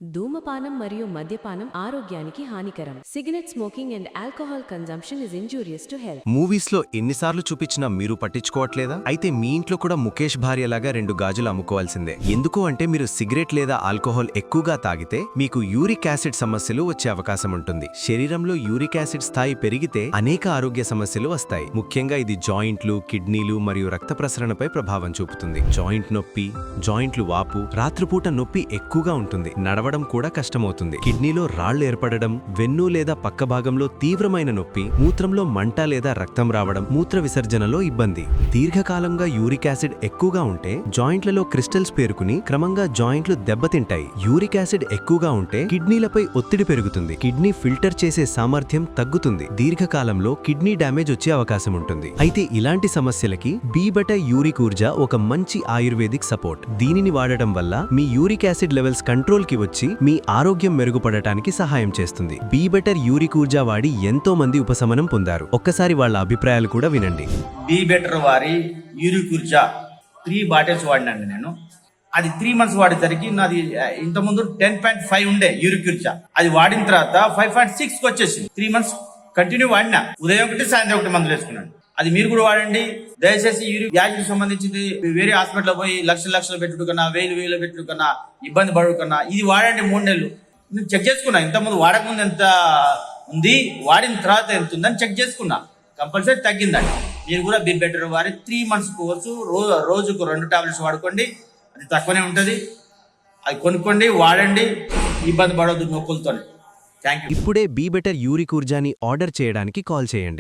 ధూమపానం మరియు మద్యపానం ఆరోగ్యానికి హానికరం. Cigarette smoking and alcohol consumption is injurious to health. Movies లో ఎన్నిసార్లు చూపించినా మీరు పట్టించుకోవట్లేదా? అయితే మీ ఇంట్లో కూడా ముఖేష్ భార్యలాగా 2 గాజులు అమ్ముకోవాల్సిందే. ఎందుకు అంటే మీరు సిగరెట్ లేదా ఆల్కహాల్ ఎక్కువగా తాగితే మీకు యూరిక్ యాసిడ్ సమస్యలు వచ్చే అవకాశం ఉంటుంది. శరీరంలో యూరిక్ యాసిడ్ స్థాయి పెరిగితే అనేక ఆరోగ్య సమస్యలు వస్తాయి. ముఖ్యంగా ఇది జాయింట్లు, కిడ్నీలు మరియు రక్త ప్రసరణపై ప్రభావం చూపుతుంది. జాయింట్ నొప్పి, జాయింట్లు వాపు, రాత్రిపూట నొప్పి ఎక్కువగా ఉంటుంది. నడవడం కూడా కష్టమవుతుంది. కిడ్నీలో రాళ్లు ఏర్పడడం, వెన్ను లేదా పక్క భాగంలో తీవ్రమైన నొప్పి, మూత్రంలో మంట లేదా రక్తం రావడం, మూత్ర విసర్జనలో ఇబ్బంది. దీర్ఘకాలంగా యూరిక్ యాసిడ్ ఎక్కువగా ఉంటే జాయింట్లలో క్రిస్టల్స్ పేరుకుని క్రమంగా జాయింట్లు దెబ్బతింటాయి. యూరిక్ యాసిడ్ ఎక్కువగా ఉంటే కిడ్నీలపై ఒత్తిడి పెరుగుతుంది. కిడ్నీ ఫిల్టర్ చేసే సామర్థ్యం తగ్గుతుంది. దీర్ఘకాలంలో కిడ్నీ డ్యామేజ్ వచ్చే అవకాశం ఉంటుంది. అయితే ఇలాంటి సమస్యలకి బీ-బెటర్ యూరిక్ ఊర్జా ఒక మంచి ఆయుర్వేదిక్ సపోర్ట్. దీనిని వాడటం వల్ల మీ యూరిక్ యాసిడ్ లెవెల్స్ కంట్రోల్ కి వచ్చి మీ ఆరోగ్యం మెరుగుపడటానికి సహాయం చేస్తుంది. బీ-బెటర్ యూరిక్ ఊర్జా వాడి ఎంతో మంది ఉపశమనం పొందారు. ఒక్కసారి వాళ్ళ అభిప్రాయాలు కూడా వినండి. బీ-బెటర్ వారి యూరిక్ ఊర్జా 3 బాటిల్స్ వాడినండి నేను. అది 3 మంత్స్ వాడేసరికి నాది ఇంతకుముందు 10.5 ఉండే యూరిక్ ఊర్జా. అది వాడిన తర్వాత 5.6 వచ్చేసింది. 3 మంత్స్ కంటిన్యూ వాడినా. ఉదయం ఒకటి, సాయంత్రం ఒకటి మందులు వేసుకున్నాను. అది మీరు కూడా వాడండి. దయచేసి యూరిక్ యాసిడ్ సంబంధించింది వేరే హాస్పిటల్ పోయి లక్షలు పెట్టుడు కన్నా, వేలు పెట్టుడు కన్నా, ఇబ్బంది పడు కన్నా ఇది వాడండి. 3 నెలలు నేను చెక్ చేసుకున్నా. ఇంతకుముందు వాడకముందు ఎంత ఉంది, వాడిన తర్వాత ఎంత ఉందని చెక్ చేసుకున్నా. కంపల్సరీ తగ్గిందండి. మీరు కూడా బీ-బెటర్ వారి 3 మంత్స్ కోర్సు రోజుకు 2 టాబ్లెట్స్ వాడుకోండి. అది తక్కువనే ఉంటుంది. అది కొనుక్కోండి, వాడండి. ఇబ్బంది పడవద్దు నొప్పులతో. Thank you. ఇప్పుడే బీ-బెటర్ యూరిక్ ఊర్జాని ఆర్డర్ చేయడానికి కాల్ చేయండి.